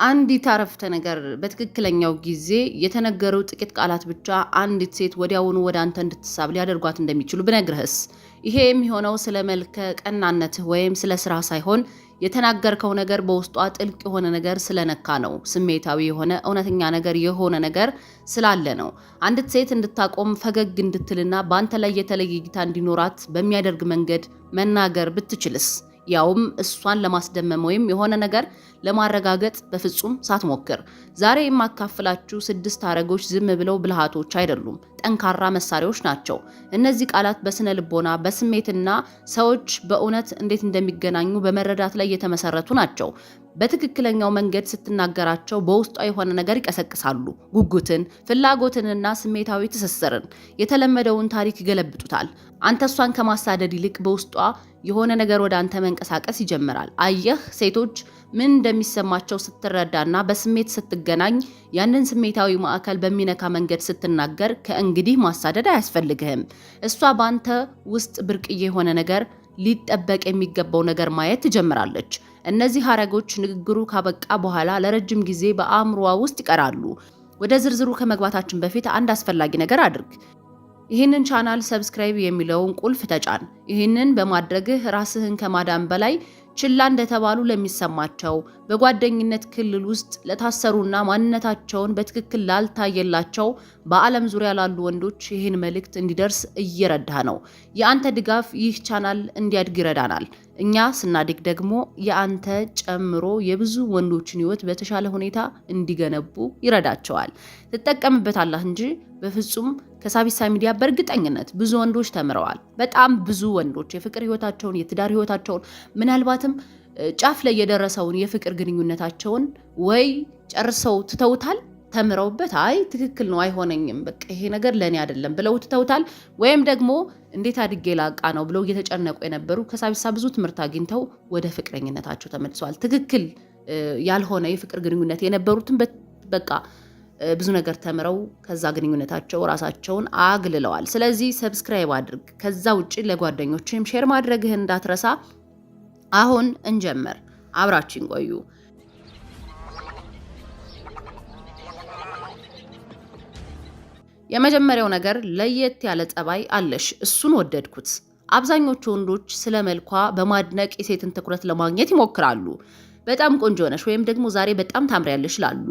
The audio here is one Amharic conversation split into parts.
አንዲት አረፍተ ነገር በትክክለኛው ጊዜ የተነገሩ ጥቂት ቃላት ብቻ አንዲት ሴት ወዲያውኑ ወደ አንተ እንድትሳብ ሊያደርጓት እንደሚችሉ ብነግርህስ? ይሄ የሚሆነው ስለ መልከ ቀናነትህ ወይም ስለ ስራ ሳይሆን የተናገርከው ነገር በውስጧ ጥልቅ የሆነ ነገር ስለነካ ነው። ስሜታዊ የሆነ እውነተኛ ነገር የሆነ ነገር ስላለ ነው። አንዲት ሴት እንድታቆም ፈገግ እንድትልና በአንተ ላይ የተለየ እይታ እንዲኖራት በሚያደርግ መንገድ መናገር ብትችልስ? ያውም እሷን ለማስደመም ወይም የሆነ ነገር ለማረጋገጥ በፍጹም ሳትሞክር። ዛሬ የማካፍላችሁ 6 ሐረጎች ዝም ብለው ብልሃቶች አይደሉም፣ ጠንካራ መሳሪያዎች ናቸው። እነዚህ ቃላት በስነ ልቦና፣ በስሜትና ሰዎች በእውነት እንዴት እንደሚገናኙ በመረዳት ላይ የተመሰረቱ ናቸው። በትክክለኛው መንገድ ስትናገራቸው በውስጧ የሆነ ነገር ይቀሰቅሳሉ። ጉጉትን፣ ፍላጎትንና ስሜታዊ ትስስርን። የተለመደውን ታሪክ ይገለብጡታል። አንተ እሷን ከማሳደድ ይልቅ በውስጧ የሆነ ነገር ወደ አንተ መንቀሳቀስ ይጀምራል። አየህ፣ ሴቶች ምን እንደሚሰማቸው ስትረዳና በስሜት ስትገናኝ፣ ያንን ስሜታዊ ማዕከል በሚነካ መንገድ ስትናገር ከእንግዲህ ማሳደድ አያስፈልግህም። እሷ በአንተ ውስጥ ብርቅዬ የሆነ ነገር፣ ሊጠበቅ የሚገባው ነገር ማየት ትጀምራለች። እነዚህ ሐረጎች ንግግሩ ካበቃ በኋላ ለረጅም ጊዜ በአእምሮዋ ውስጥ ይቀራሉ። ወደ ዝርዝሩ ከመግባታችን በፊት አንድ አስፈላጊ ነገር አድርግ። ይህንን ቻናል ሰብስክራይብ የሚለውን ቁልፍ ተጫን። ይህንን በማድረግህ ራስህን ከማዳን በላይ ችላ እንደተባሉ ለሚሰማቸው፣ በጓደኝነት ክልል ውስጥ ለታሰሩና ማንነታቸውን በትክክል ላልታየላቸው በዓለም ዙሪያ ላሉ ወንዶች ይህን መልእክት እንዲደርስ እየረዳህ ነው። የአንተ ድጋፍ ይህ ቻናል እንዲያድግ ይረዳናል። እኛ ስናድግ ደግሞ የአንተ ጨምሮ የብዙ ወንዶችን ሕይወት በተሻለ ሁኔታ እንዲገነቡ ይረዳቸዋል። ትጠቀምበታለህ እንጂ በፍጹም ከሳቢሳ ሚዲያ በእርግጠኝነት ብዙ ወንዶች ተምረዋል። በጣም ብዙ ወንዶች የፍቅር ሕይወታቸውን፣ የትዳር ሕይወታቸውን፣ ምናልባትም ጫፍ ላይ የደረሰውን የፍቅር ግንኙነታቸውን ወይ ጨርሰው ትተውታል፣ ተምረውበት አይ ትክክል ነው አይሆነኝም፣ በቃ ይሄ ነገር ለኔ አይደለም ብለው ትተውታል። ወይም ደግሞ እንዴት አድጌ ላቃ ነው ብለው እየተጨነቁ የነበሩ ከሳቢሳ ብዙ ትምህርት አግኝተው ወደ ፍቅረኝነታቸው ተመልሰዋል። ትክክል ያልሆነ የፍቅር ግንኙነት የነበሩትን በቃ ብዙ ነገር ተምረው ከዛ ግንኙነታቸው ራሳቸውን አግልለዋል። ስለዚህ ሰብስክራይብ አድርግ። ከዛ ውጪ ለጓደኞችም ሼር ማድረግህን እንዳትረሳ። አሁን እንጀምር፣ አብራችን ቆዩ። የመጀመሪያው ነገር ለየት ያለ ጸባይ አለሽ፣ እሱን ወደድኩት። አብዛኞቹ ወንዶች ስለ መልኳ በማድነቅ የሴትን ትኩረት ለማግኘት ይሞክራሉ። በጣም ቆንጆ ነሽ ወይም ደግሞ ዛሬ በጣም ታምሪያለሽ ይላሉ።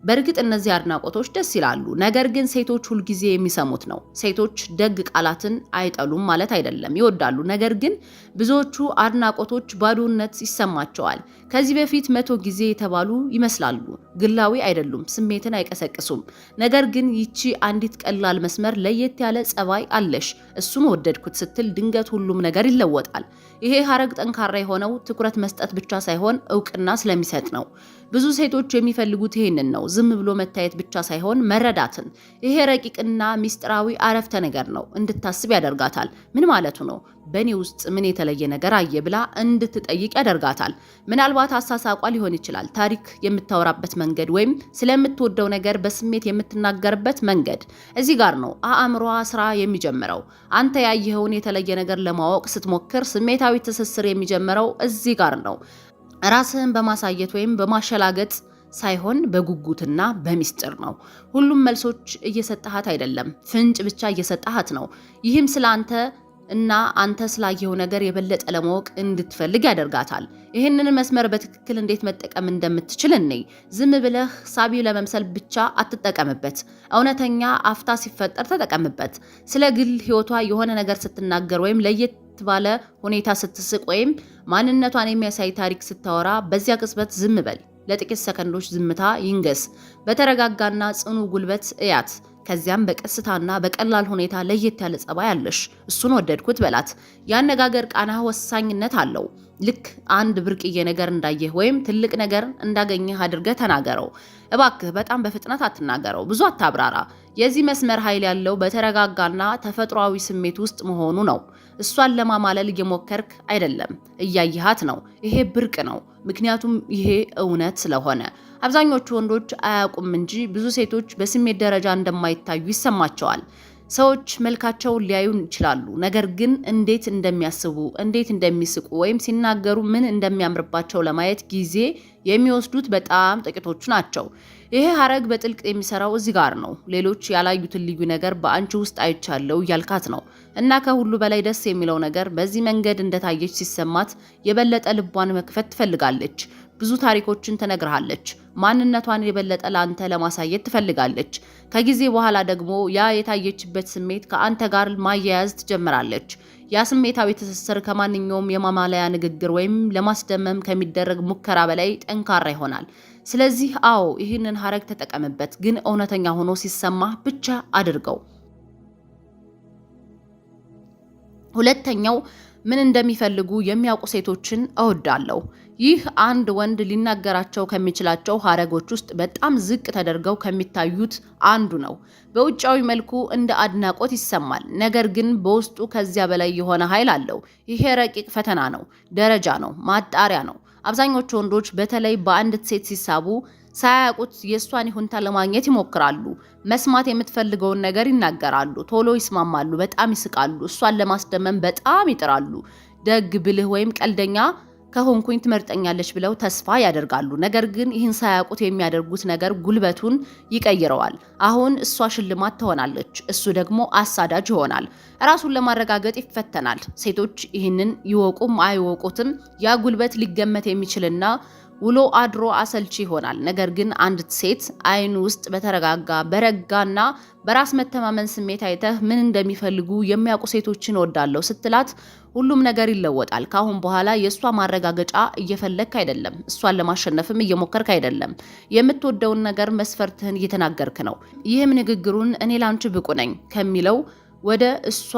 በእርግጥ እነዚህ አድናቆቶች ደስ ይላሉ፣ ነገር ግን ሴቶች ሁልጊዜ የሚሰሙት ነው። ሴቶች ደግ ቃላትን አይጠሉም ማለት አይደለም፣ ይወዳሉ። ነገር ግን ብዙዎቹ አድናቆቶች ባዶነት ይሰማቸዋል። ከዚህ በፊት 100 ጊዜ የተባሉ ይመስላሉ። ግላዊ አይደሉም፣ ስሜትን አይቀሰቅሱም። ነገር ግን ይቺ አንዲት ቀላል መስመር ለየት ያለ ጸባይ አለሽ፣ እሱን ወደድኩት ስትል ድንገት ሁሉም ነገር ይለወጣል። ይሄ ሐረግ ጠንካራ የሆነው ትኩረት መስጠት ብቻ ሳይሆን እውቅና ስለሚሰጥ ነው። ብዙ ሴቶች የሚፈልጉት ይሄንን ነው፣ ዝም ብሎ መታየት ብቻ ሳይሆን መረዳትን። ይሄ ረቂቅና ሚስጥራዊ አረፍተ ነገር ነው። እንድታስብ ያደርጋታል። ምን ማለቱ ነው? በእኔ ውስጥ ምን የተለየ ነገር አየ ብላ እንድትጠይቅ ያደርጋታል። ምናልባት አሳሳቋ ሊሆን ይችላል፣ ታሪክ የምታወራበት መንገድ፣ ወይም ስለምትወደው ነገር በስሜት የምትናገርበት መንገድ። እዚህ ጋር ነው አእምሯ ስራ የሚጀምረው። አንተ ያየኸውን የተለየ ነገር ለማወቅ ስትሞክር ስሜታዊ ትስስር የሚጀምረው እዚህ ጋር ነው። ራስህን በማሳየት ወይም በማሸላገጥ ሳይሆን በጉጉትና በሚስጥር ነው። ሁሉም መልሶች እየሰጣሃት አይደለም፣ ፍንጭ ብቻ እየሰጣሃት ነው። ይህም ስለ አንተ እና አንተ ስላየው ነገር የበለጠ ለማወቅ እንድትፈልግ ያደርጋታል። ይህንን መስመር በትክክል እንዴት መጠቀም እንደምትችል እንይ። ዝም ብለህ ሳቢ ለመምሰል ብቻ አትጠቀምበት። እውነተኛ አፍታ ሲፈጠር ተጠቀምበት። ስለ ግል ህይወቷ የሆነ ነገር ስትናገር ወይም ለየት ባለ ሁኔታ ስትስቅ ወይም ማንነቷን የሚያሳይ ታሪክ ስታወራ በዚያ ቅጽበት ዝም በል። ለጥቂት ሰከንዶች ዝምታ ይንገስ። በተረጋጋና ጽኑ ጉልበት እያት። ከዚያም በቀስታና በቀላል ሁኔታ ለየት ያለ ጸባይ አለሽ፣ እሱን ወደድኩት በላት። የአነጋገር ቃናህ ወሳኝነት አለው። ልክ አንድ ብርቅዬ ነገር እንዳየህ ወይም ትልቅ ነገር እንዳገኘህ አድርገህ ተናገረው። እባክህ በጣም በፍጥነት አትናገረው፣ ብዙ አታብራራ። የዚህ መስመር ኃይል ያለው በተረጋጋና ተፈጥሯዊ ስሜት ውስጥ መሆኑ ነው። እሷን ለማማለል እየሞከርክ አይደለም፣ እያየሃት ነው። ይሄ ብርቅ ነው፣ ምክንያቱም ይሄ እውነት ስለሆነ። አብዛኞቹ ወንዶች አያውቁም እንጂ ብዙ ሴቶች በስሜት ደረጃ እንደማይታዩ ይሰማቸዋል። ሰዎች መልካቸውን ሊያዩን ይችላሉ፣ ነገር ግን እንዴት እንደሚያስቡ፣ እንዴት እንደሚስቁ ወይም ሲናገሩ ምን እንደሚያምርባቸው ለማየት ጊዜ የሚወስዱት በጣም ጥቂቶቹ ናቸው። ይሄ ሐረግ በጥልቅ የሚሰራው እዚህ ጋር ነው። ሌሎች ያላዩትን ልዩ ነገር በአንቺ ውስጥ አይቻለው እያልካት ነው። እና ከሁሉ በላይ ደስ የሚለው ነገር በዚህ መንገድ እንደታየች ሲሰማት የበለጠ ልቧን መክፈት ትፈልጋለች። ብዙ ታሪኮችን ትነግርሃለች። ማንነቷን የበለጠ ለአንተ ለማሳየት ትፈልጋለች። ከጊዜ በኋላ ደግሞ ያ የታየችበት ስሜት ከአንተ ጋር ማያያዝ ትጀምራለች። ያ ስሜታዊ ትስስር ከማንኛውም የማማለያ ንግግር ወይም ለማስደመም ከሚደረግ ሙከራ በላይ ጠንካራ ይሆናል። ስለዚህ አዎ፣ ይህንን ሐረግ ተጠቀምበት፣ ግን እውነተኛ ሆኖ ሲሰማ ብቻ አድርገው። ሁለተኛው ምን እንደሚፈልጉ የሚያውቁ ሴቶችን እወዳለሁ። ይህ አንድ ወንድ ሊናገራቸው ከሚችላቸው ሐረጎች ውስጥ በጣም ዝቅ ተደርገው ከሚታዩት አንዱ ነው። በውጫዊ መልኩ እንደ አድናቆት ይሰማል፣ ነገር ግን በውስጡ ከዚያ በላይ የሆነ ኃይል አለው። ይሄ ረቂቅ ፈተና ነው፣ ደረጃ ነው፣ ማጣሪያ ነው። አብዛኞቹ ወንዶች በተለይ በአንዲት ሴት ሲሳቡ ሳያውቁት የእሷን ይሁንታ ለማግኘት ይሞክራሉ። መስማት የምትፈልገውን ነገር ይናገራሉ፣ ቶሎ ይስማማሉ፣ በጣም ይስቃሉ፣ እሷን ለማስደመም በጣም ይጥራሉ። ደግ፣ ብልህ ወይም ቀልደኛ ከሆንኩኝ ትመርጠኛለች ብለው ተስፋ ያደርጋሉ። ነገር ግን ይህን ሳያውቁት የሚያደርጉት ነገር ጉልበቱን ይቀይረዋል። አሁን እሷ ሽልማት ትሆናለች፣ እሱ ደግሞ አሳዳጅ ይሆናል። ራሱን ለማረጋገጥ ይፈተናል። ሴቶች ይህንን ይወቁም አይወቁትም ያ ጉልበት ሊገመት የሚችልና ውሎ አድሮ አሰልቺ ይሆናል። ነገር ግን አንዲት ሴት አይን ውስጥ በተረጋጋ በረጋና በራስ መተማመን ስሜት አይተህ ምን እንደሚፈልጉ የሚያውቁ ሴቶችን እወዳለሁ ስትላት ሁሉም ነገር ይለወጣል። ካሁን በኋላ የእሷ ማረጋገጫ እየፈለግክ አይደለም፣ እሷን ለማሸነፍም እየሞከርክ አይደለም። የምትወደውን ነገር መስፈርትህን እየተናገርክ ነው። ይህም ንግግሩን እኔ ላንቺ ብቁ ነኝ ከሚለው ወደ እሷ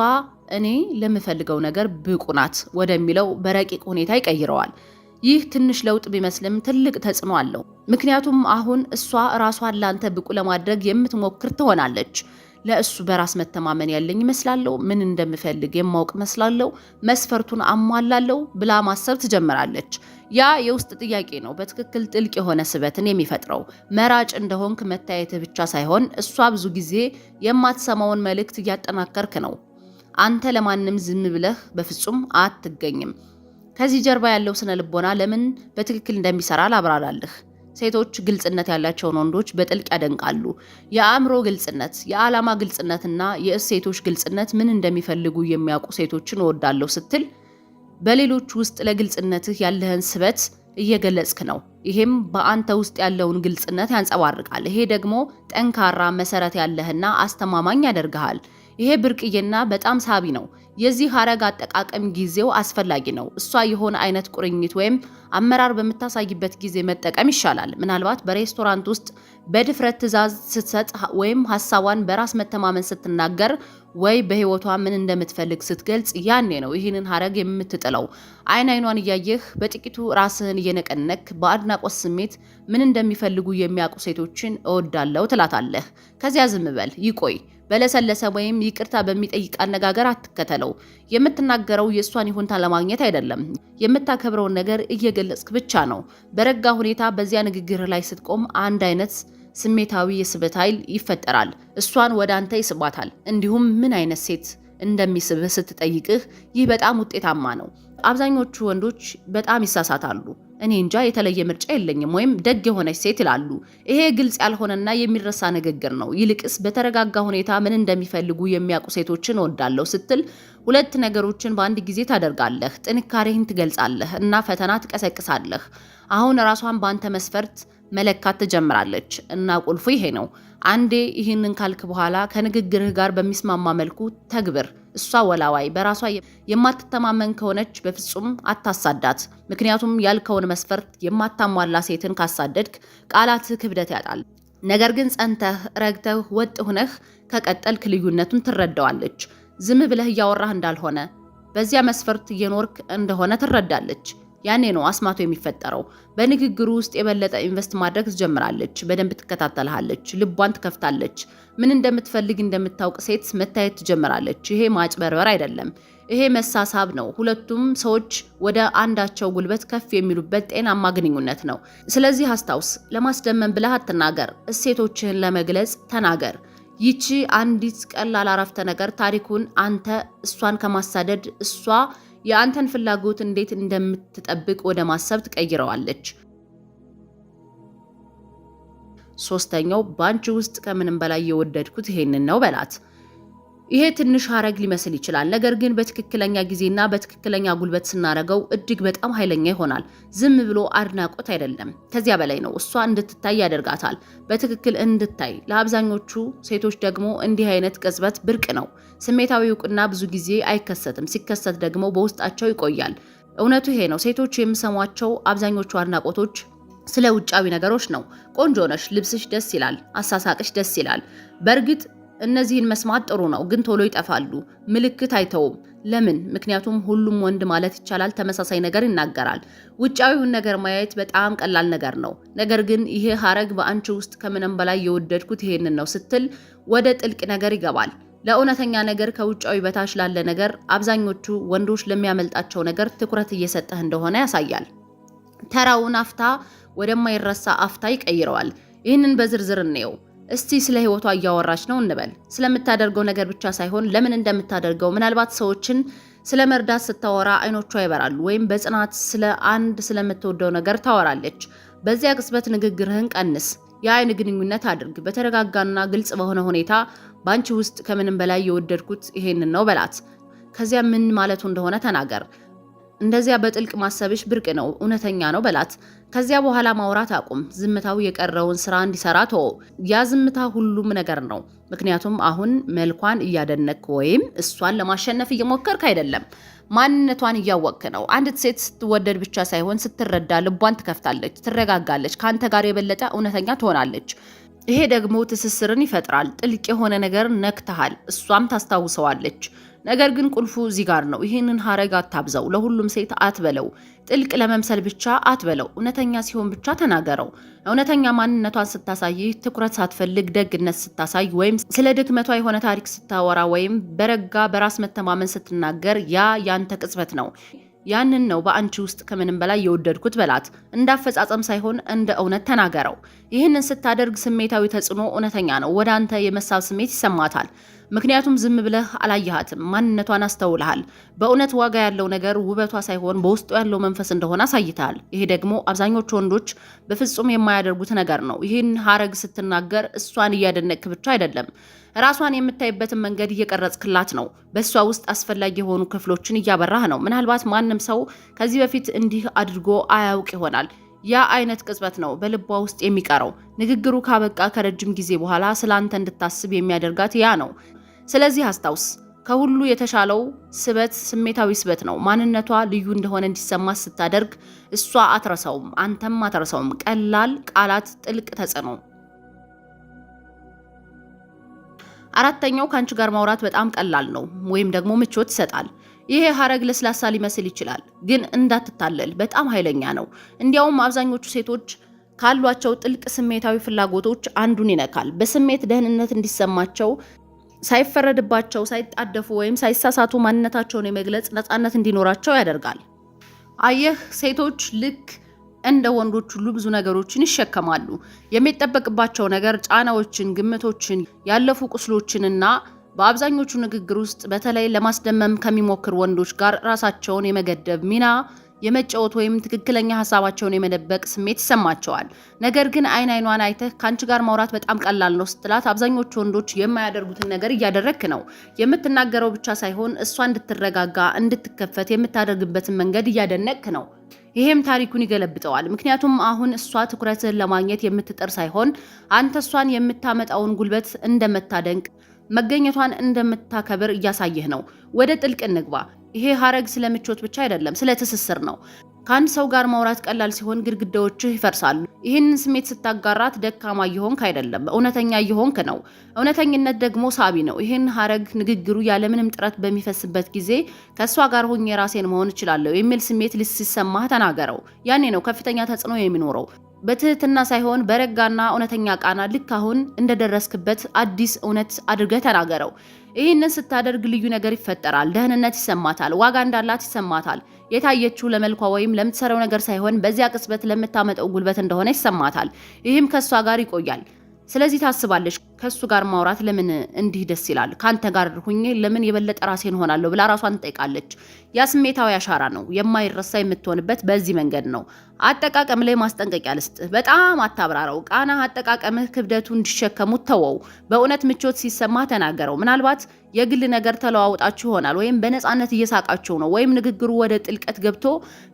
እኔ ለምፈልገው ነገር ብቁ ናት ወደሚለው በረቂቅ ሁኔታ ይቀይረዋል። ይህ ትንሽ ለውጥ ቢመስልም ትልቅ ተጽዕኖ አለው። ምክንያቱም አሁን እሷ ራሷን ላንተ ብቁ ለማድረግ የምትሞክር ትሆናለች። ለእሱ በራስ መተማመን ያለኝ ይመስላለሁ፣ ምን እንደምፈልግ የማውቅ መስላለሁ፣ መስፈርቱን አሟላለሁ ብላ ማሰብ ትጀምራለች። ያ የውስጥ ጥያቄ ነው በትክክል ጥልቅ የሆነ ስበትን የሚፈጥረው። መራጭ እንደሆንክ መታየትህ ብቻ ሳይሆን እሷ ብዙ ጊዜ የማትሰማውን መልእክት እያጠናከርክ ነው። አንተ ለማንም ዝም ብለህ በፍጹም አትገኝም። ከዚህ ጀርባ ያለው ስነ ልቦና ለምን በትክክል እንደሚሰራ ላብራራልህ። ሴቶች ግልጽነት ያላቸውን ወንዶች በጥልቅ ያደንቃሉ። የአእምሮ ግልጽነት፣ የዓላማ ግልጽነትና የእሴቶች ግልጽነት ምን እንደሚፈልጉ የሚያውቁ ሴቶችን እወዳለሁ ስትል በሌሎች ውስጥ ለግልጽነትህ ያለህን ስበት እየገለጽክ ነው። ይሄም በአንተ ውስጥ ያለውን ግልጽነት ያንጸባርቃል። ይሄ ደግሞ ጠንካራ መሰረት ያለህና አስተማማኝ ያደርግሃል። ይሄ ብርቅዬና በጣም ሳቢ ነው። የዚህ ሐረግ አጠቃቀም ጊዜው አስፈላጊ ነው። እሷ የሆነ አይነት ቁርኝት ወይም አመራር በምታሳይበት ጊዜ መጠቀም ይሻላል። ምናልባት በሬስቶራንት ውስጥ በድፍረት ትዕዛዝ ስትሰጥ ወይም ሐሳቧን በራስ መተማመን ስትናገር ወይ በህይወቷ ምን እንደምትፈልግ ስትገልጽ ያኔ ነው ይህንን ሐረግ የምትጥለው። አይን አይኗን እያየህ በጥቂቱ ራስህን እየነቀነክ በአድናቆት ስሜት ምን እንደሚፈልጉ የሚያውቁ ሴቶችን እወዳለሁ ትላታለህ። ከዚያ ዝም በል፣ ይቆይ። በለሰለሰ ወይም ይቅርታ በሚጠይቅ አነጋገር አትከተለው። የምትናገረው የእሷን ይሁንታ ለማግኘት አይደለም፣ የምታከብረውን ነገር እየገለጽክ ብቻ ነው። በረጋ ሁኔታ በዚያ ንግግር ላይ ስትቆም አንድ አይነት ስሜታዊ የስበት ኃይል ይፈጠራል። እሷን ወደ አንተ ይስባታል። እንዲሁም ምን አይነት ሴት እንደሚስብህ ስትጠይቅህ ይህ በጣም ውጤታማ ነው። አብዛኞቹ ወንዶች በጣም ይሳሳታሉ። እኔ እንጃ የተለየ ምርጫ የለኝም ወይም ደግ የሆነች ሴት ይላሉ። ይሄ ግልጽ ያልሆነና የሚረሳ ንግግር ነው። ይልቅስ በተረጋጋ ሁኔታ ምን እንደሚፈልጉ የሚያውቁ ሴቶችን እወዳለሁ ስትል ሁለት ነገሮችን በአንድ ጊዜ ታደርጋለህ። ጥንካሬህን ትገልጻለህ እና ፈተና ትቀሰቅሳለህ። አሁን ራሷን በአንተ መስፈርት መለካት ትጀምራለች እና ቁልፉ ይሄ ነው። አንዴ ይህንን ካልክ በኋላ ከንግግርህ ጋር በሚስማማ መልኩ ተግብር። እሷ ወላዋይ፣ በራሷ የማትተማመን ከሆነች በፍጹም አታሳዳት። ምክንያቱም ያልከውን መስፈርት የማታሟላ ሴትን ካሳደድክ ቃላትህ ክብደት ያጣል። ነገር ግን ጸንተህ ረግተህ ወጥ ሁነህ ከቀጠልክ ልዩነቱን ትረዳዋለች። ዝም ብለህ እያወራህ እንዳልሆነ በዚያ መስፈርት እየኖርክ እንደሆነ ትረዳለች። ያኔ ነው አስማቱ የሚፈጠረው። በንግግሩ ውስጥ የበለጠ ኢንቨስት ማድረግ ትጀምራለች። በደንብ ትከታተልሃለች፣ ልቧን ትከፍታለች። ምን እንደምትፈልግ እንደምታውቅ ሴት መታየት ትጀምራለች። ይሄ ማጭበርበር አይደለም፣ ይሄ መሳሳብ ነው። ሁለቱም ሰዎች ወደ አንዳቸው ጉልበት ከፍ የሚሉበት ጤናማ ግንኙነት ነው። ስለዚህ አስታውስ፣ ለማስደመም ብለህ አትናገር፣ እሴቶችህን ለመግለጽ ተናገር። ይቺ አንዲት ቀላል አረፍተ ነገር ታሪኩን አንተ እሷን ከማሳደድ እሷ የአንተን ፍላጎት እንዴት እንደምትጠብቅ ወደ ማሰብ ትቀይረዋለች። ሶስተኛው ባንቺ ውስጥ ከምንም በላይ የወደድኩት ይሄንን ነው በላት። ይሄ ትንሽ ሐረግ ሊመስል ይችላል፣ ነገር ግን በትክክለኛ ጊዜና በትክክለኛ ጉልበት ስናረገው እጅግ በጣም ኃይለኛ ይሆናል። ዝም ብሎ አድናቆት አይደለም፣ ከዚያ በላይ ነው። እሷ እንድትታይ ያደርጋታል፣ በትክክል እንድታይ። ለአብዛኞቹ ሴቶች ደግሞ እንዲህ አይነት ቅጽበት ብርቅ ነው። ስሜታዊ እውቅና ብዙ ጊዜ አይከሰትም፣ ሲከሰት ደግሞ በውስጣቸው ይቆያል። እውነቱ ይሄ ነው። ሴቶች የሚሰሟቸው አብዛኞቹ አድናቆቶች ስለ ውጫዊ ነገሮች ነው። ቆንጆ ነሽ፣ ልብስሽ ደስ ይላል፣ አሳሳቅሽ ደስ ይላል። በእርግጥ እነዚህን መስማት ጥሩ ነው፣ ግን ቶሎ ይጠፋሉ። ምልክት አይተውም። ለምን? ምክንያቱም ሁሉም ወንድ ማለት ይቻላል ተመሳሳይ ነገር ይናገራል። ውጫዊውን ነገር ማየት በጣም ቀላል ነገር ነው። ነገር ግን ይሄ ሐረግ በአንቺ ውስጥ ከምንም በላይ የወደድኩት ይሄንን ነው ስትል ወደ ጥልቅ ነገር ይገባል። ለእውነተኛ ነገር ከውጫዊ በታች ላለ ነገር አብዛኞቹ ወንዶች ለሚያመልጣቸው ነገር ትኩረት እየሰጠህ እንደሆነ ያሳያል። ተራውን አፍታ ወደማይረሳ አፍታ ይቀይረዋል። ይህንን በዝርዝር እንየው። እስቲ ስለ ህይወቷ እያወራች ነው እንበል። ስለምታደርገው ነገር ብቻ ሳይሆን ለምን እንደምታደርገው፣ ምናልባት ሰዎችን ስለ መርዳት ስታወራ አይኖቿ ይበራሉ፣ ወይም በጽናት ስለምትወደው ነገር ታወራለች። በዚያ ቅጽበት ንግግርህን ቀንስ፣ የአይን ግንኙነት አድርግ። በተረጋጋና ግልጽ በሆነ ሁኔታ ባንቺ ውስጥ ከምንም በላይ የወደድኩት ይሄንን ነው በላት። ከዚያ ምን ማለቱ እንደሆነ ተናገር። እንደዚያ በጥልቅ ማሰብሽ ብርቅ ነው፣ እውነተኛ ነው በላት። ከዚያ በኋላ ማውራት አቁም። ዝምታው የቀረውን ስራ እንዲሰራ ተወው። ያ ዝምታ ሁሉም ነገር ነው። ምክንያቱም አሁን መልኳን እያደነክ ወይም እሷን ለማሸነፍ እየሞከርክ አይደለም፣ ማንነቷን እያወቅክ ነው። አንዲት ሴት ስትወደድ ብቻ ሳይሆን ስትረዳ ልቧን ትከፍታለች፣ ትረጋጋለች፣ ከአንተ ጋር የበለጠ እውነተኛ ትሆናለች። ይሄ ደግሞ ትስስርን ይፈጥራል። ጥልቅ የሆነ ነገር ነክተሃል፣ እሷም ታስታውሰዋለች። ነገር ግን ቁልፉ እዚህ ጋር ነው። ይህንን ሐረግ አታብዛው። ለሁሉም ሴት አትበለው። ጥልቅ ለመምሰል ብቻ አትበለው። እውነተኛ ሲሆን ብቻ ተናገረው። እውነተኛ ማንነቷን ስታሳይ፣ ትኩረት ሳትፈልግ ደግነት ስታሳይ፣ ወይም ስለ ድክመቷ የሆነ ታሪክ ስታወራ፣ ወይም በረጋ በራስ መተማመን ስትናገር፣ ያ ያንተ ቅጽበት ነው። ያንን ነው በአንቺ ውስጥ ከምንም በላይ የወደድኩት በላት። እንዳፈጻጸም ሳይሆን እንደ እውነት ተናገረው። ይህንን ስታደርግ ስሜታዊ ተጽዕኖ እውነተኛ ነው። ወደ አንተ የመሳብ ስሜት ይሰማታል። ምክንያቱም ዝም ብለህ አላየሃትም፣ ማንነቷን አስተውልሃል። በእውነት ዋጋ ያለው ነገር ውበቷ ሳይሆን በውስጡ ያለው መንፈስ እንደሆነ አሳይተሃል። ይሄ ደግሞ አብዛኞቹ ወንዶች በፍጹም የማያደርጉት ነገር ነው። ይህን ሐረግ ስትናገር እሷን እያደነቅክ ብቻ አይደለም፣ ራሷን የምታይበትን መንገድ እየቀረጽክላት ነው። በእሷ ውስጥ አስፈላጊ የሆኑ ክፍሎችን እያበራህ ነው። ምናልባት ማንም ሰው ከዚህ በፊት እንዲህ አድርጎ አያውቅ ይሆናል። ያ አይነት ቅጽበት ነው በልቧ ውስጥ የሚቀረው። ንግግሩ ካበቃ ከረጅም ጊዜ በኋላ ስላንተ እንድታስብ የሚያደርጋት ያ ነው። ስለዚህ አስታውስ፣ ከሁሉ የተሻለው ስበት ስሜታዊ ስበት ነው። ማንነቷ ልዩ እንደሆነ እንዲሰማት ስታደርግ እሷ አትረሳውም፣ አንተም አትረሳውም። ቀላል ቃላት፣ ጥልቅ ተጽዕኖ። አራተኛው ከአንቺ ጋር ማውራት በጣም ቀላል ነው ወይም ደግሞ ምቾት ይሰጣል። ይሄ ሐረግ ለስላሳ ሊመስል ይችላል፣ ግን እንዳትታለል፣ በጣም ኃይለኛ ነው። እንዲያውም አብዛኞቹ ሴቶች ካሏቸው ጥልቅ ስሜታዊ ፍላጎቶች አንዱን ይነካል። በስሜት ደህንነት እንዲሰማቸው፣ ሳይፈረድባቸው፣ ሳይጣደፉ ወይም ሳይሳሳቱ ማንነታቸውን የመግለጽ ነፃነት እንዲኖራቸው ያደርጋል። አየህ፣ ሴቶች ልክ እንደ ወንዶች ሁሉ ብዙ ነገሮችን ይሸከማሉ። የሚጠበቅባቸው ነገር ጫናዎችን፣ ግምቶችን፣ ያለፉ ቁስሎችንና በአብዛኞቹ ንግግር ውስጥ በተለይ ለማስደመም ከሚሞክር ወንዶች ጋር ራሳቸውን የመገደብ ሚና የመጫወት ወይም ትክክለኛ ሀሳባቸውን የመደበቅ ስሜት ይሰማቸዋል። ነገር ግን አይኗን አይተህ ከአንቺ ጋር ማውራት በጣም ቀላል ነው ስትላት አብዛኞቹ ወንዶች የማያደርጉትን ነገር እያደረግክ ነው። የምትናገረው ብቻ ሳይሆን እሷ እንድትረጋጋ፣ እንድትከፈት የምታደርግበትን መንገድ እያደነቅክ ነው። ይሄም ታሪኩን ይገለብጠዋል። ምክንያቱም አሁን እሷ ትኩረትህን ለማግኘት የምትጥር ሳይሆን አንተ እሷን የምታመጣውን ጉልበት እንደምታደንቅ፣ መገኘቷን እንደምታከብር እያሳየህ ነው። ወደ ጥልቅ እንግባ። ይሄ ሐረግ ስለ ምቾት ብቻ አይደለም፣ ስለ ትስስር ነው። ከአንድ ሰው ጋር ማውራት ቀላል ሲሆን ግድግዳዎችህ ይፈርሳሉ። ይህንን ስሜት ስታጋራት ደካማ እየሆንክ አይደለም፣ እውነተኛ እየሆንክ ነው። እውነተኝነት ደግሞ ሳቢ ነው። ይህን ሐረግ ንግግሩ ያለምንም ጥረት በሚፈስበት ጊዜ ከእሷ ጋር ሆኜ ራሴን መሆን እችላለሁ የሚል ስሜት ሲሰማህ ተናገረው። ያኔ ነው ከፍተኛ ተጽዕኖ የሚኖረው። በትህትና ሳይሆን በረጋና እውነተኛ ቃና፣ ልክ አሁን እንደደረስክበት አዲስ እውነት አድርገህ ተናገረው። ይህንን ስታደርግ ልዩ ነገር ይፈጠራል። ደህንነት ይሰማታል፣ ዋጋ እንዳላት ይሰማታል። የታየችው ለመልኳ ወይም ለምትሰራው ነገር ሳይሆን በዚያ ቅጽበት ለምታመጣው ጉልበት እንደሆነ ይሰማታል። ይህም ከእሷ ጋር ይቆያል። ስለዚህ ታስባለች፣ ከሱ ጋር ማውራት ለምን እንዲህ ደስ ይላል? ካንተ ጋር ሁኜ ለምን የበለጠ ራሴን ሆናለሁ ብላ ራሷን ትጠይቃለች። ያ ስሜታዊ አሻራ ነው። የማይረሳ የምትሆንበት በዚህ መንገድ ነው። አጠቃቀም ላይ ማስጠንቀቂያ ልስጥህ። በጣም አታብራራው። ቃና አጠቃቀምህ ክብደቱ እንዲሸከሙት ተወው። በእውነት ምቾት ሲሰማ ተናገረው። ምናልባት የግል ነገር ተለዋውጣችሁ ይሆናል፣ ወይም በነፃነት እየሳቃችሁ ነው፣ ወይም ንግግሩ ወደ ጥልቀት ገብቶ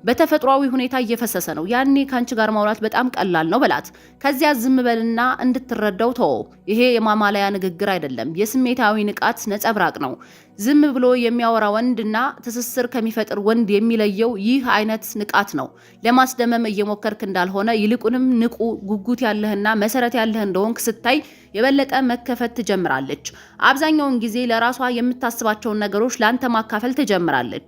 በተፈጥሯዊ ሁኔታ እየፈሰሰ ነው። ያኔ ካንቺ ጋር ማውራት በጣም ቀላል ነው በላት። ከዚያ ዝም በልና እንድትረዳው ተወው። ይሄ የማማለያ ንግግር አይደለም፣ የስሜታዊ ንቃት ነጸብራቅ ነው። ዝም ብሎ የሚያወራ ወንድና ትስስር ከሚፈጥር ወንድ የሚለየው ይህ አይነት ንቃት ነው። ለማስደመም እየሞከርክ እንዳልሆነ፣ ይልቁንም ንቁ፣ ጉጉት ያለህና መሰረት ያለህ እንደሆንክ ስታይ የበለጠ መከፈት ትጀምራለች። አብዛኛውን ጊዜ ለራሷ የምታስባቸውን ነገሮች ላንተ ማካፈል ትጀምራለች።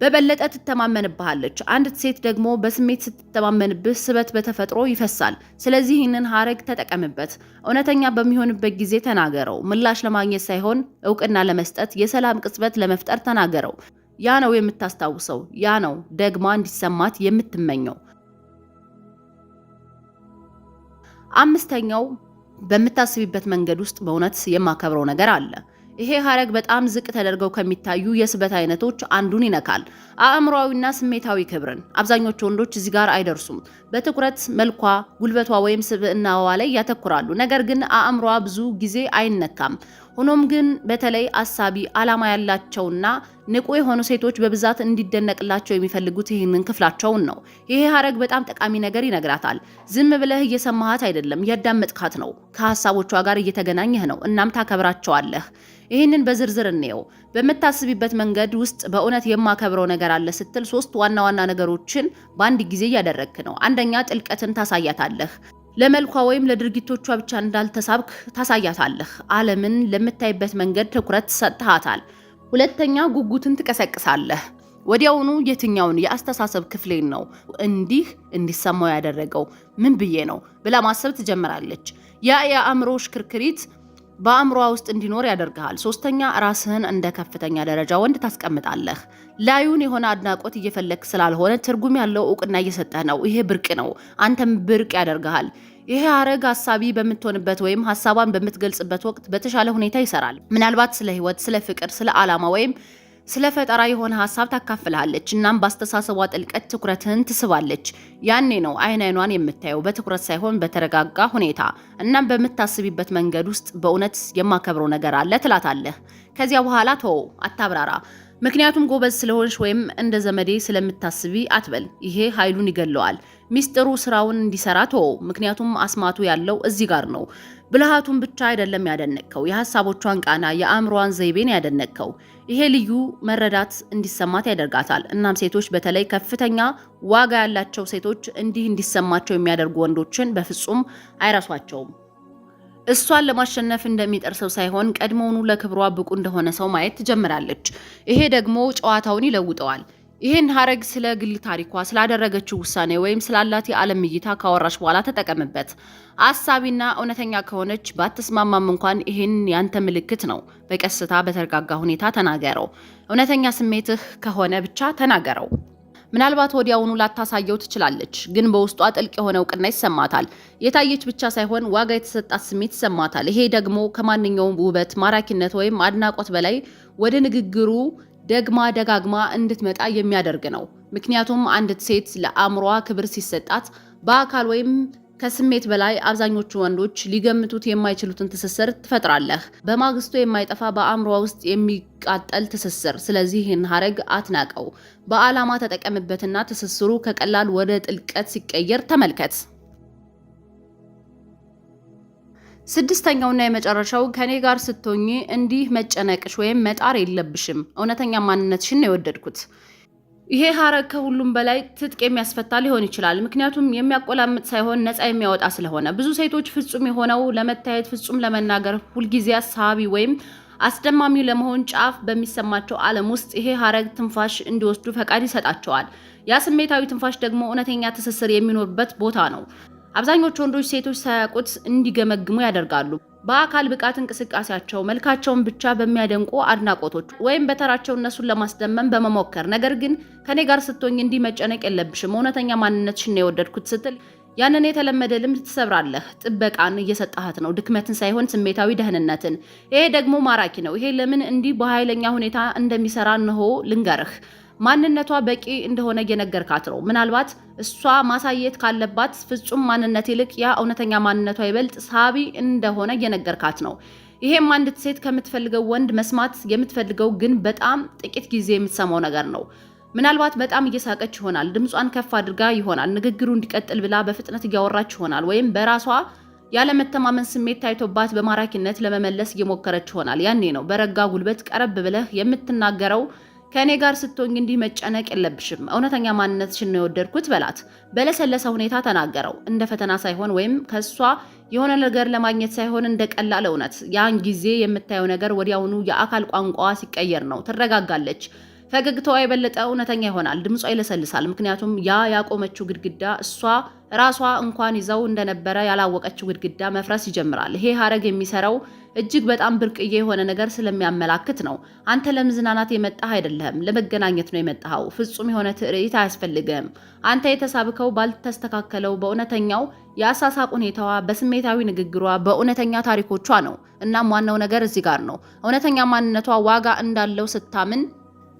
በበለጠ ትተማመንብሃለች። አንድ ሴት ደግሞ በስሜት ስትተማመንብህ ስበት በተፈጥሮ ይፈሳል። ስለዚህ ይህንን ሀረግ ተጠቀምበት። እውነተኛ በሚሆንበት ጊዜ ተናገረው። ምላሽ ለማግኘት ሳይሆን እውቅና ለመስጠት፣ የሰላም ቅጽበት ለመፍጠር ተናገረው። ያ ነው የምታስታውሰው። ያ ነው ደግማ እንዲሰማት የምትመኘው። አምስተኛው በምታስቢበት መንገድ ውስጥ በእውነት የማከብረው ነገር አለ። ይሄ ሀረግ በጣም ዝቅ ተደርገው ከሚታዩ የስበት አይነቶች አንዱን ይነካል። አእምሯዊና ስሜታዊ ክብርን። አብዛኞቹ ወንዶች እዚህ ጋር አይደርሱም። በትኩረት መልኳ፣ ጉልበቷ ወይም ስብዕናዋ ላይ ያተኩራሉ። ነገር ግን አእምሯ ብዙ ጊዜ አይነካም። ሆኖም ግን በተለይ አሳቢ፣ ዓላማ ያላቸውና ንቁ የሆኑ ሴቶች በብዛት እንዲደነቅላቸው የሚፈልጉት ይህንን ክፍላቸውን ነው። ይሄ ሀረግ በጣም ጠቃሚ ነገር ይነግራታል። ዝም ብለህ እየሰማሃት አይደለም፣ እያዳመጥካት ነው። ከሀሳቦቿ ጋር እየተገናኘህ ነው። እናም ታከብራቸዋለህ። ይህንን በዝርዝር እንየው። በምታስቢበት መንገድ ውስጥ በእውነት የማከብረው ነገር አለ ስትል 3 ዋና ዋና ነገሮችን በአንድ ጊዜ እያደረግክ ነው። አንደኛ፣ ጥልቀትን ታሳያታለህ። ለመልኳ ወይም ለድርጊቶቿ ብቻ እንዳልተሳብክ ታሳያታለህ። ዓለምን ለምታይበት መንገድ ትኩረት ሰጥሃታል። ሁለተኛ፣ ጉጉትን ትቀሰቅሳለህ። ወዲያውኑ የትኛውን የአስተሳሰብ ክፍሌን ነው እንዲህ እንዲሰማው ያደረገው ምን ብዬ ነው ብላ ማሰብ ትጀምራለች። ያ የአእምሮ ሽክርክሪት በአእምሮዋ ውስጥ እንዲኖር ያደርግሃል። ሶስተኛ፣ ራስህን እንደ ከፍተኛ ደረጃ ወንድ ታስቀምጣለህ። ላዩን የሆነ አድናቆት እየፈለክ ስላልሆነ ትርጉም ያለው እውቅና እየሰጠህ ነው። ይሄ ብርቅ ነው፣ አንተም ብርቅ ያደርግሃል። ይሄ ሀረግ ሀሳቢ በምትሆንበት ወይም ሀሳቧን በምትገልጽበት ወቅት በተሻለ ሁኔታ ይሰራል። ምናልባት ስለ ህይወት፣ ስለ ፍቅር፣ ስለ ዓላማ ወይም ስለ ፈጠራ የሆነ ሀሳብ ታካፍልሃለች። እናም በአስተሳሰቧ ጥልቀት ትኩረትህን ትስባለች። ያኔ ነው አይን አይኗን የምታየው፣ በትኩረት ሳይሆን በተረጋጋ ሁኔታ። እናም በምታስቢበት መንገድ ውስጥ በእውነት የማከብረው ነገር አለ ትላታለህ። ከዚያ በኋላ ተወው፣ አታብራራ። ምክንያቱም ጎበዝ ስለሆንሽ ወይም እንደ ዘመዴ ስለምታስቢ አትበል። ይሄ ኃይሉን ይገለዋል። ሚስጥሩ ስራውን እንዲሰራ ተወው። ምክንያቱም አስማቱ ያለው እዚህ ጋር ነው። ብልሃቱን ብቻ አይደለም ያደነቅከው፣ የሀሳቦቿን ቃና፣ የአእምሮዋን ዘይቤን ያደነቅከው። ይሄ ልዩ መረዳት እንዲሰማት ያደርጋታል። እናም ሴቶች፣ በተለይ ከፍተኛ ዋጋ ያላቸው ሴቶች እንዲህ እንዲሰማቸው የሚያደርጉ ወንዶችን በፍጹም አይረሷቸውም። እሷን ለማሸነፍ እንደሚጠር ሰው ሳይሆን ቀድሞውኑ ለክብሯ ብቁ እንደሆነ ሰው ማየት ትጀምራለች። ይሄ ደግሞ ጨዋታውን ይለውጠዋል። ይህን ሀረግ ስለ ግል ታሪኳ፣ ስላደረገችው ውሳኔ ወይም ስላላት የዓለም እይታ ካወራሽ በኋላ ተጠቀምበት። አሳቢና እውነተኛ ከሆነች ባትስማማም እንኳን ይህን ያንተ ምልክት ነው። በቀስታ በተረጋጋ ሁኔታ ተናገረው። እውነተኛ ስሜትህ ከሆነ ብቻ ተናገረው። ምናልባት ወዲያውኑ ላታሳየው ትችላለች፣ ግን በውስጧ ጥልቅ የሆነ እውቅና ይሰማታል። የታየች ብቻ ሳይሆን ዋጋ የተሰጣት ስሜት ይሰማታል። ይሄ ደግሞ ከማንኛውም ውበት፣ ማራኪነት ወይም አድናቆት በላይ ወደ ንግግሩ ደግማ ደጋግማ እንድትመጣ የሚያደርግ ነው። ምክንያቱም አንዲት ሴት ለአእምሯ ክብር ሲሰጣት በአካል ወይም ከስሜት በላይ አብዛኞቹ ወንዶች ሊገምቱት የማይችሉትን ትስስር ትፈጥራለህ። በማግስቱ የማይጠፋ በአእምሯ ውስጥ የሚቃጠል ትስስር። ስለዚህ ይህን ሀረግ አትናቀው። በዓላማ ተጠቀምበትና ትስስሩ ከቀላል ወደ ጥልቀት ሲቀየር ተመልከት። ስድስተኛውና የመጨረሻው፣ ከኔ ጋር ስትሆኚ እንዲህ መጨነቅሽ ወይም መጣር የለብሽም። እውነተኛ ማንነትሽን ነው የወደድኩት። ይሄ ሀረግ ከሁሉም በላይ ትጥቅ የሚያስፈታ ሊሆን ይችላል። ምክንያቱም የሚያቆላምጥ ሳይሆን ነፃ የሚያወጣ ስለሆነ። ብዙ ሴቶች ፍጹም የሆነው ለመታየት፣ ፍጹም ለመናገር፣ ሁልጊዜ አሳቢ ወይም አስደማሚ ለመሆን ጫፍ በሚሰማቸው ዓለም ውስጥ ይሄ ሀረግ ትንፋሽ እንዲወስዱ ፈቃድ ይሰጣቸዋል። ያ ስሜታዊ ትንፋሽ ደግሞ እውነተኛ ትስስር የሚኖርበት ቦታ ነው። አብዛኞቹ ወንዶች ሴቶች ሳያውቁት እንዲገመግሙ ያደርጋሉ። በአካል ብቃት እንቅስቃሴያቸው፣ መልካቸውን ብቻ በሚያደንቁ አድናቆቶች ወይም በተራቸው እነሱን ለማስደመም በመሞከር። ነገር ግን ከኔ ጋር ስትሆኝ እንዲህ መጨነቅ የለብሽም፣ እውነተኛ ማንነትሽን ነው የወደድኩት ስትል ያንን የተለመደ ልምድ ትሰብራለህ። ጥበቃን እየሰጣሃት ነው፣ ድክመትን ሳይሆን ስሜታዊ ደህንነትን። ይሄ ደግሞ ማራኪ ነው። ይሄ ለምን እንዲህ በኃይለኛ ሁኔታ እንደሚሰራ እንሆ ልንገርህ። ማንነቷ በቂ እንደሆነ እየነገርካት ነው። ምናልባት እሷ ማሳየት ካለባት ፍጹም ማንነት ይልቅ ያ እውነተኛ ማንነቷ ይበልጥ ሳቢ እንደሆነ እየነገርካት ነው። ይሄም አንዲት ሴት ከምትፈልገው ወንድ መስማት የምትፈልገው ግን በጣም ጥቂት ጊዜ የምትሰማው ነገር ነው። ምናልባት በጣም እየሳቀች ይሆናል፣ ድምጿን ከፍ አድርጋ ይሆናል፣ ንግግሩ እንዲቀጥል ብላ በፍጥነት እያወራች ይሆናል፣ ወይም በራሷ ያለመተማመን ስሜት ታይቶባት በማራኪነት ለመመለስ እየሞከረች ይሆናል። ያኔ ነው በረጋ ጉልበት ቀረብ ብለህ የምትናገረው። ከኔ ጋር ስትሆኝ እንዲህ መጨነቅ የለብሽም፣ እውነተኛ ማንነትሽን ነው የወደድኩት በላት። በለሰለሰ ሁኔታ ተናገረው፣ እንደ ፈተና ሳይሆን ወይም ከሷ የሆነ ነገር ለማግኘት ሳይሆን እንደ ቀላል እውነት። ያን ጊዜ የምታየው ነገር ወዲያውኑ የአካል ቋንቋዋ ሲቀየር ነው። ትረጋጋለች፣ ፈገግታዋ የበለጠ እውነተኛ ይሆናል፣ ድምጿ ይለሰልሳል። ምክንያቱም ያ ያቆመችው ግድግዳ እሷ ራሷ እንኳን ይዘው እንደነበረ ያላወቀችው ግድግዳ መፍረስ ይጀምራል። ይሄ ሀረግ የሚሰራው እጅግ በጣም ብርቅዬ የሆነ ነገር ስለሚያመላክት ነው። አንተ ለመዝናናት የመጣህ አይደለም፣ ለመገናኘት ነው የመጣኸው። ፍጹም የሆነ ትርኢት አያስፈልግም። አንተ የተሳብከው ባልተስተካከለው በእውነተኛው የአሳሳቅ ሁኔታዋ፣ በስሜታዊ ንግግሯ፣ በእውነተኛ ታሪኮቿ ነው። እናም ዋናው ነገር እዚህ ጋር ነው። እውነተኛ ማንነቷ ዋጋ እንዳለው ስታምን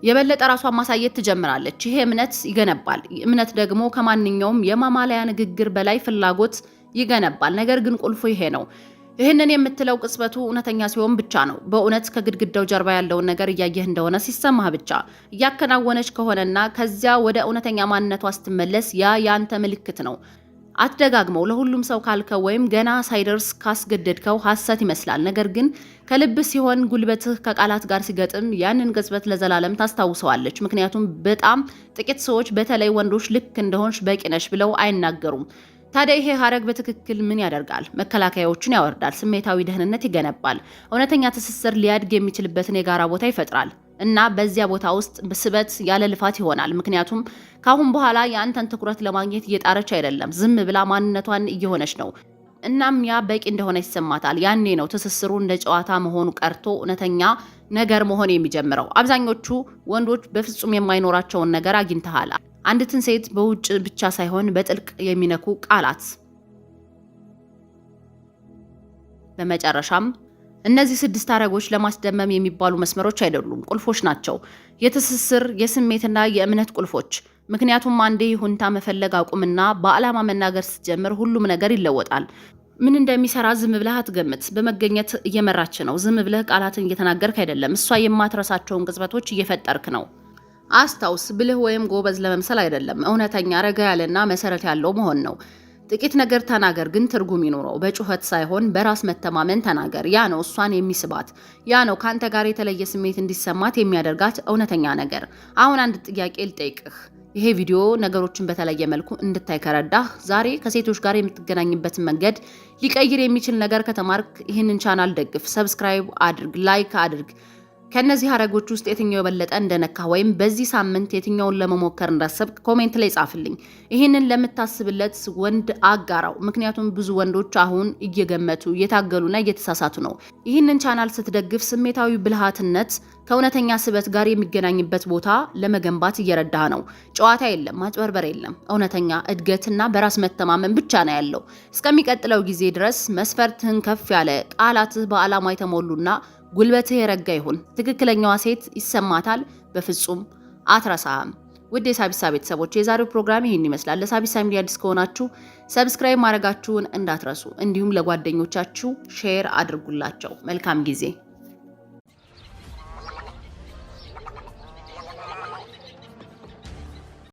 የበለጠ ራሷን ማሳየት ትጀምራለች። ይሄ እምነት ይገነባል። እምነት ደግሞ ከማንኛውም የማማለያ ንግግር በላይ ፍላጎት ይገነባል። ነገር ግን ቁልፉ ይሄ ነው። ይህንን የምትለው ቅጽበቱ እውነተኛ ሲሆን ብቻ ነው። በእውነት ከግድግዳው ጀርባ ያለውን ነገር እያየህ እንደሆነ ሲሰማህ ብቻ። እያከናወነች ከሆነና ከዚያ ወደ እውነተኛ ማንነቷ ስትመለስ ያ ያንተ ምልክት ነው። አትደጋግመው። ለሁሉም ሰው ካልከው ወይም ገና ሳይደርስ ካስገደድከው ሐሰት ይመስላል። ነገር ግን ከልብህ ሲሆን፣ ጉልበትህ ከቃላት ጋር ሲገጥም ያንን ቅጽበት ለዘላለም ታስታውሰዋለች። ምክንያቱም በጣም ጥቂት ሰዎች በተለይ ወንዶች ልክ እንደሆንሽ በቂ ነሽ ብለው አይናገሩም። ታዲያ ይሄ ሀረግ በትክክል ምን ያደርጋል? መከላከያዎችን ያወርዳል፣ ስሜታዊ ደህንነት ይገነባል፣ እውነተኛ ትስስር ሊያድግ የሚችልበትን የጋራ ቦታ ይፈጥራል። እና በዚያ ቦታ ውስጥ ስበት ያለ ልፋት ይሆናል። ምክንያቱም ካሁን በኋላ የአንተን ትኩረት ለማግኘት እየጣረች አይደለም፣ ዝም ብላ ማንነቷን እየሆነች ነው። እናም ያ በቂ እንደሆነ ይሰማታል። ያኔ ነው ትስስሩ እንደ ጨዋታ መሆኑ ቀርቶ እውነተኛ ነገር መሆን የሚጀምረው። አብዛኞቹ ወንዶች በፍጹም የማይኖራቸውን ነገር አግኝተሃል። አንዲትን ሴት በውጭ ብቻ ሳይሆን በጥልቅ የሚነኩ ቃላት። በመጨረሻም እነዚህ 6 ሀረጎች ለማስደመም የሚባሉ መስመሮች አይደሉም፣ ቁልፎች ናቸው። የትስስር የስሜትና የእምነት ቁልፎች። ምክንያቱም አንዴ ይሁንታ መፈለግ አቁምና በዓላማ መናገር ስትጀምር ሁሉም ነገር ይለወጣል። ምን እንደሚሰራ ዝም ብለህ አትገምት። በመገኘት እየመራች ነው። ዝም ብለህ ቃላትን እየተናገርክ አይደለም። እሷ የማትረሳቸውን ቅጽበቶች እየፈጠርክ ነው። አስታውስ፣ ብልህ ወይም ጎበዝ ለመምሰል አይደለም። እውነተኛ፣ ረጋ ያለና መሰረት ያለው መሆን ነው። ጥቂት ነገር ተናገር፣ ግን ትርጉም ይኖረው። በጩኸት ሳይሆን በራስ መተማመን ተናገር። ያ ነው እሷን የሚስባት። ያ ነው ከአንተ ጋር የተለየ ስሜት እንዲሰማት የሚያደርጋት እውነተኛ ነገር። አሁን አንድ ጥያቄ ልጠይቅህ። ይሄ ቪዲዮ ነገሮችን በተለየ መልኩ እንድታይ ከረዳህ፣ ዛሬ ከሴቶች ጋር የምትገናኝበትን መንገድ ሊቀይር የሚችል ነገር ከተማርክ፣ ይህንን ቻናል ደግፍ፣ ሰብስክራይብ አድርግ፣ ላይክ አድርግ። ከነዚህ ሀረጎች ውስጥ የትኛው የበለጠ እንደነካ ወይም በዚህ ሳምንት የትኛውን ለመሞከር እንዳሰብክ ኮሜንት ላይ ጻፍልኝ። ይህንን ለምታስብለት ወንድ አጋራው። ምክንያቱም ብዙ ወንዶች አሁን እየገመቱ እየታገሉና እየተሳሳቱ ነው። ይህንን ቻናል ስትደግፍ ስሜታዊ ብልሃትነት ከእውነተኛ ስበት ጋር የሚገናኝበት ቦታ ለመገንባት እየረዳህ ነው። ጨዋታ የለም፣ ማጭበርበር የለም። እውነተኛ እድገትና በራስ መተማመን ብቻ ነው ያለው። እስከሚቀጥለው ጊዜ ድረስ መስፈርትህን ከፍ ያለ፣ ቃላትህ በዓላማ የተሞሉና ጉልበትህ የረጋ ይሁን። ትክክለኛዋ ሴት ይሰማታል። በፍጹም አትረሳህም። ውድ የሳቢሳ ቤተሰቦች የዛሬው ፕሮግራም ይህን ይመስላል። ለሳቢሳ ሚዲያ አዲስ ከሆናችሁ ሰብስክራይብ ማድረጋችሁን እንዳትረሱ፣ እንዲሁም ለጓደኞቻችሁ ሼር አድርጉላቸው። መልካም ጊዜ